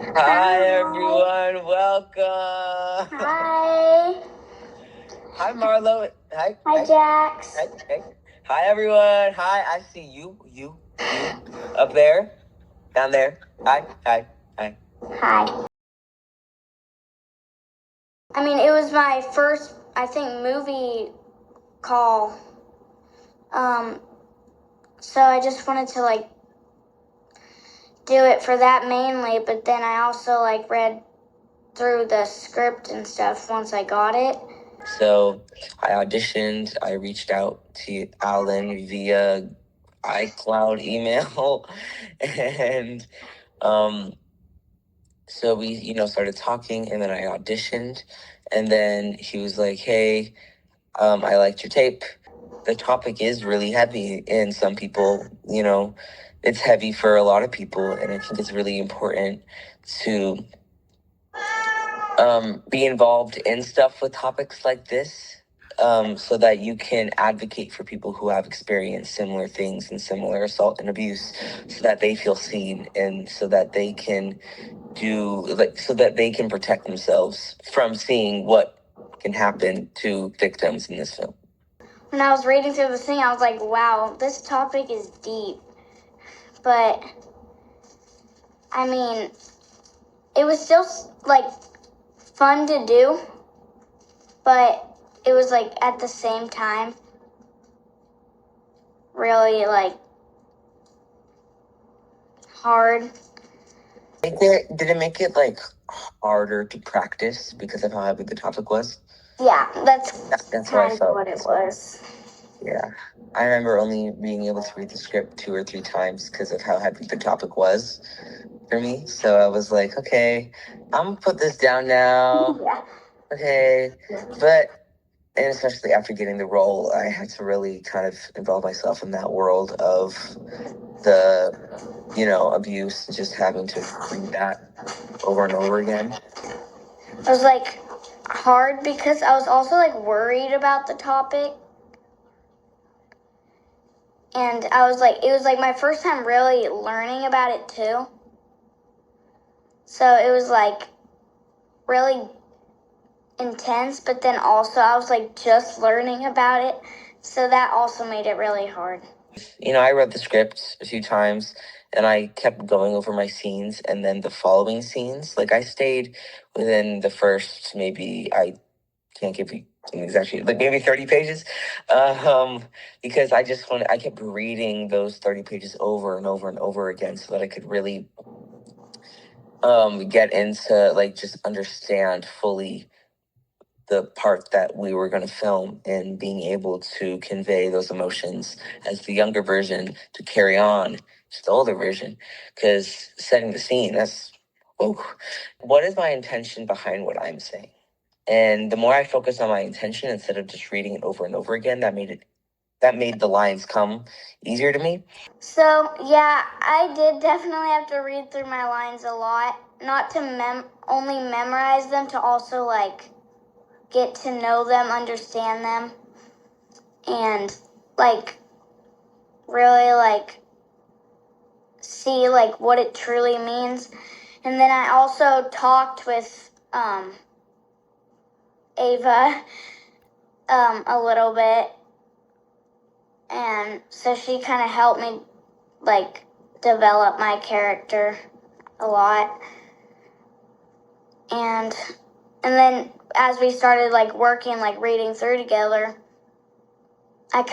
Hi everyone, welcome. Hi. Hi Marlowe. Hi. Hi, Jax. Hi. Hi everyone. Hi, I see you up there, down there. Hi. Hi. I mean, it was my first, I think, movie call. So I just wanted to do it for that mainly, but then I also read through the script and stuff once I got it. So I auditioned. I reached out to Alan via iCloud email, and so we started talking, and then I auditioned, and then he was like, "Hey, I liked your tape. The topic is really heavy, and some people, it's heavy for a lot of people, and I think it's really important to be involved in stuff with topics like this, so that you can advocate for people who have experienced similar things and similar assault and abuse, so that they feel seen, and so that they can protect themselves from seeing what can happen to victims in this film." When I was reading through the thing, I was like, wow, this topic is deep. But, I mean, it was still, fun to do. But it was, at the same time, really, hard. Did it make it harder to practice because of how heavy the topic was? Yeah, that's what I felt. what it was. Yeah, I remember only being able to read the script 2 or 3 times because of how heavy the topic was for me. So I was like, okay, I'm gonna put this down now. Yeah. Okay, and especially after getting the role, I had to really kind of involve myself in that world of the, abuse, and just having to read that over and over again. It was hard because I was also worried about the topic. And I was it was my first time really learning about it too. So it was really intense, but then also I was just learning about it. So that also made it really hard. I read the script a few times, and I kept going over my scenes and then the following scenes. I stayed within the first, maybe, I can't give you an exact, maybe 30 pages, because I kept reading those 30 pages over and over and over again so that I could really get into, just understand fully the part that we were going to film, and being able to convey those emotions as the younger version to carry on to the older version, because setting the scene, what is my intention behind what I'm saying? And the more I focused on my intention instead of just reading it over and over again, that made the lines come easier to me. So yeah, I did definitely have to read through my lines a lot, not to only memorize them, to also get to know them, understand them, and really see what it truly means. And then I also talked with Ava a little bit, and so she kind of helped me develop my character a lot. And then as we started working, reading through together, it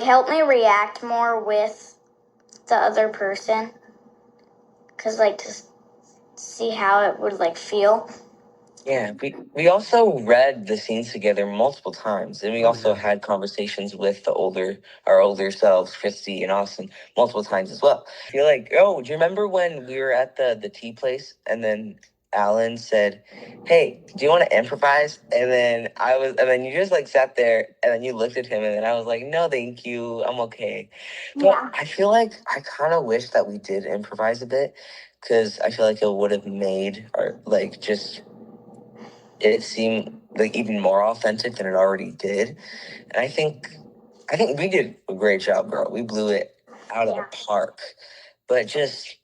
helped me react more with the other person, because to see how it would feel. Yeah, we also read the scenes together multiple times, and we also had conversations with our older selves, Christy and Austin, multiple times as well. I feel do you remember when we were at the tea place, and then Alan said, "Hey, do you want to improvise?" And then you just sat there, and then you looked at him, and then I was like, "No, thank you, I'm okay." But I feel I kind of wish that we did improvise a bit, because I feel it would have made our just it seemed even more authentic than it already did. And I think we did a great job, girl. We blew it out of the park. But just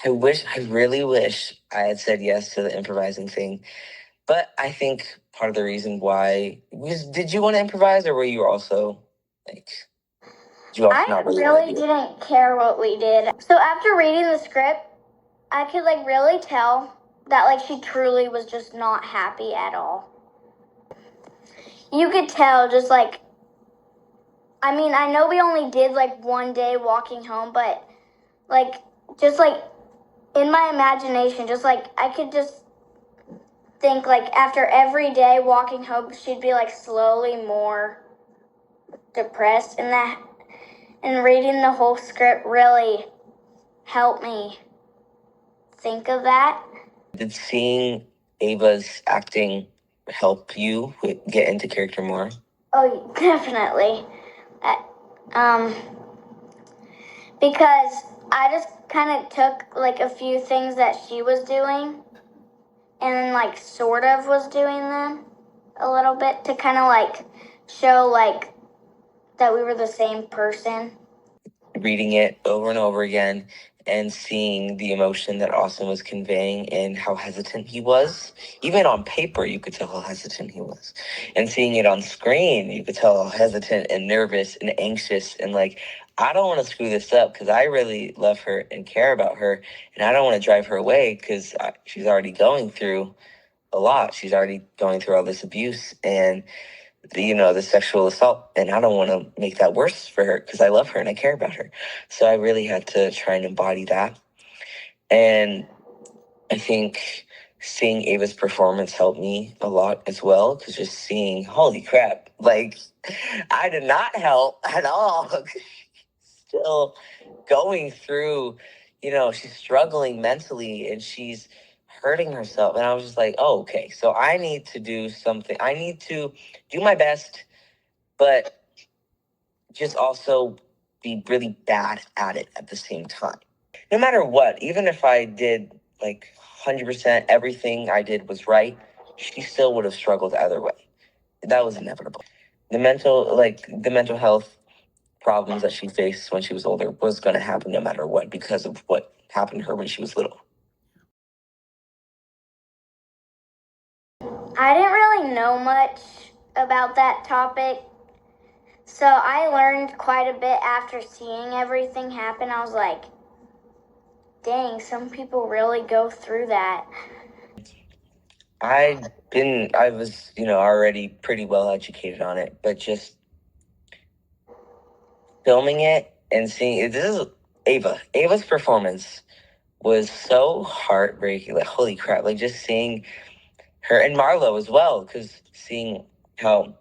I really wish I had said yes to the improvising thing. But I think part of the reason why was, did you want to improvise, or were you also like, did you also I not really want really to do it? didn't care what we did. So after reading the script, I could like really tell that like she truly was just not happy at all. You could tell just like, I mean, I know we only did like one day walking home, but like just like in my imagination, just like I could just think like after every day walking home, she'd be like slowly more depressed, and reading the whole script really helped me think of that. Did seeing Ava's acting help you get into character more? Oh, definitely. Um, because I just kind of took like a few things that she was doing and then like sort of was doing them a little bit to kind of like show like that we were the same person. Reading it over and over again and seeing the emotion that Austin was conveying and how hesitant he was. Even on paper, you could tell how hesitant he was. And seeing it on screen, you could tell how hesitant and nervous and anxious and like, I don't want to screw this up because I really love her and care about her. And I don't want to drive her away because she's already going through a lot. She's already going through all this abuse and the sexual assault, and I don't want to make that worse for her because I love her and I care about her. So I really had to try and embody that. And I think seeing Ava's performance helped me a lot as well, because just seeing, holy crap, like I did not help at all. Still going through, she's struggling mentally and she's hurting herself. And I was just like, oh, okay, so I need to do something. I need to do my best, but just also be really bad at it at the same time. No matter what, even if I did like 100% everything I did was right, she still would have struggled either way. That was inevitable. The mental health problems that she faced when she was older was going to happen no matter what because of what happened to her when she was little. I didn't really know much about that topic, so I learned quite a bit after seeing everything happen. I was like, dang, some people really go through that. I was, already pretty well educated on it, but just filming it and seeing this is Ava's performance was so heartbreaking. Like, holy crap, like just seeing her and Marlowe as well, because seeing how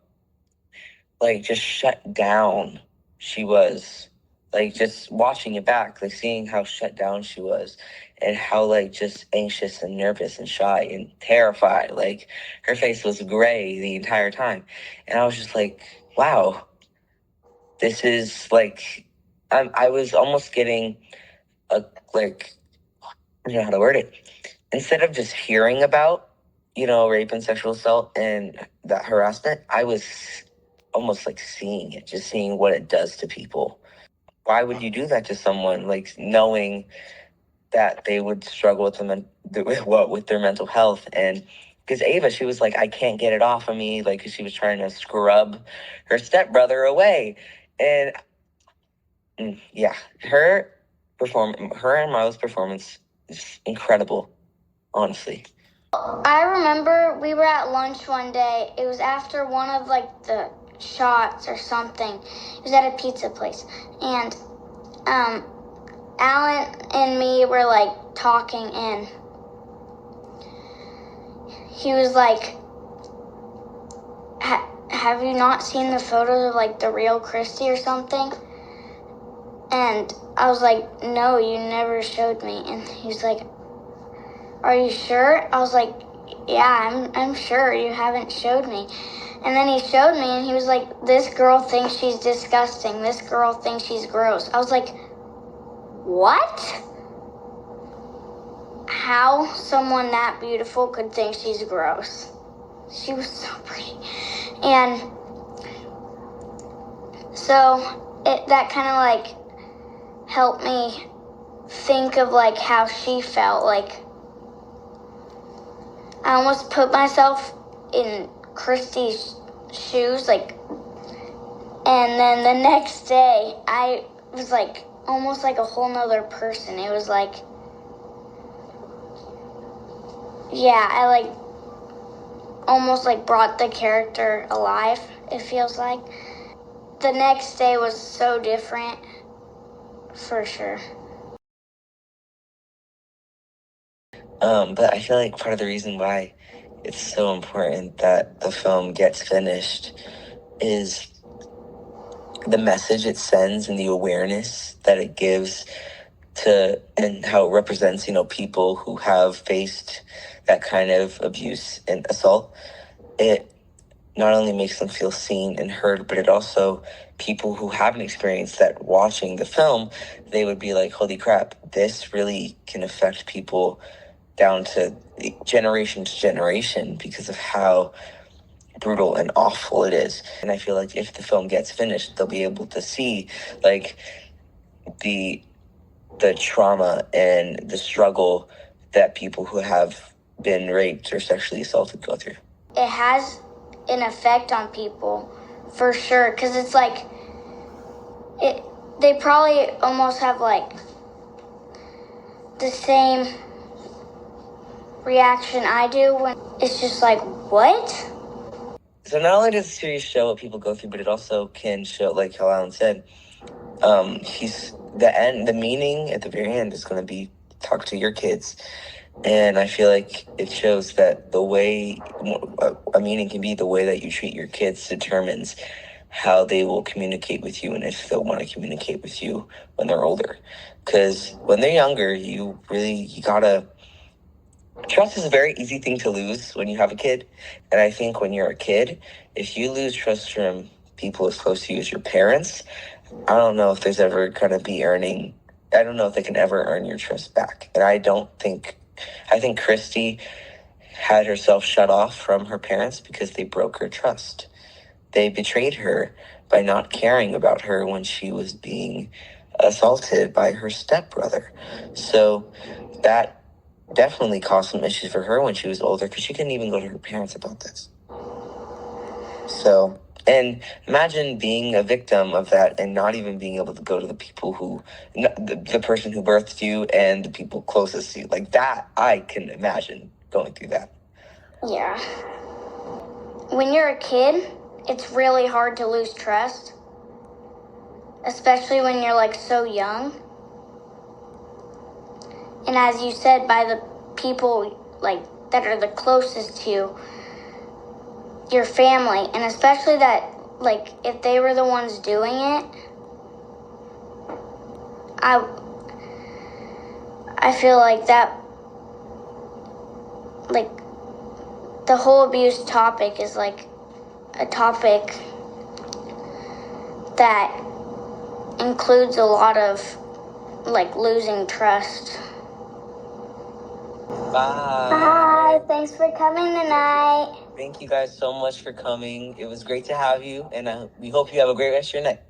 like just shut down she was, like just watching it back, like seeing how shut down she was and how like just anxious and nervous and shy and terrified. Like her face was gray the entire time. And I was just like, wow, this is like I was almost getting a like I don't know how to word it. Instead of just hearing about, rape and sexual assault and that harassment, I was almost like seeing it, just seeing what it does to people. Why would you do that to someone, like knowing that they would struggle with with their mental health? And because Ava, she was like, I can't get it off of me, like 'cause she was trying to scrub her stepbrother away, and yeah, her and Marlo's performance is incredible, honestly. I remember we were at lunch one day. It was after one of like the shots or something. It was at a pizza place. And Alan and me were like talking, and he was like, have you not seen the photos of like the real Christy or something? And I was like, no, you never showed me. And he was like, are you sure? I was like, yeah, I'm sure you haven't showed me. And then he showed me and he was like, this girl thinks she's disgusting. This girl thinks she's gross. I was like, what? How someone that beautiful could think she's gross? She was so pretty. And so that kind of like helped me think of like how she felt. Like I almost put myself in Christy's shoes, like, and then the next day I was like almost like a whole nother person. It was like, yeah, I like almost like brought the character alive, it feels like. The next day was so different, for sure. But I feel like part of the reason why it's so important that the film gets finished is the message it sends and the awareness that it gives to, and how it represents, people who have faced that kind of abuse and assault. It not only makes them feel seen and heard, but it also, people who haven't experienced that watching the film, they would be like, holy crap, this really can affect people down to generation because of how brutal and awful it is. And I feel like if the film gets finished, they'll be able to see like the trauma and the struggle that people who have been raped or sexually assaulted go through. It has an effect on people, for sure, because it's like, they probably almost have like the same reaction I do when it's just like, what? So not only does the series show what people go through, but it also can show, like how Alan said, the meaning at the very end is going to be talk to your kids. And I feel like it shows that the way a meaning can be, the way that you treat your kids determines how they will communicate with you and if they'll want to communicate with you when they're older. Because when they're younger, you gotta... Trust is a very easy thing to lose when you have a kid. And I think when you're a kid, if you lose trust from people as close to you as your parents, I don't know if there's ever going to be I don't know if they can ever earn your trust back. And I think Christy had herself shut off from her parents because they broke her trust. They betrayed her by not caring about her when she was being assaulted by her stepbrother. So that definitely caused some issues for her when she was older because she couldn't even go to her parents about this. So, and imagine being a victim of that and not even being able to go to the people the person who birthed you and the people closest to you. Like that, I can imagine going through that. Yeah. When you're a kid, it's really hard to lose trust, especially when you're like so young. And as you said, by the people like that are the closest to you, your family, and especially that, like, if they were the ones doing it, I feel like that, like, the whole abuse topic is like a topic that includes a lot of like losing trust. Bye. Bye. Thanks for coming tonight. Thank you guys so much for coming. It was great to have you, and we hope you have a great rest of your night.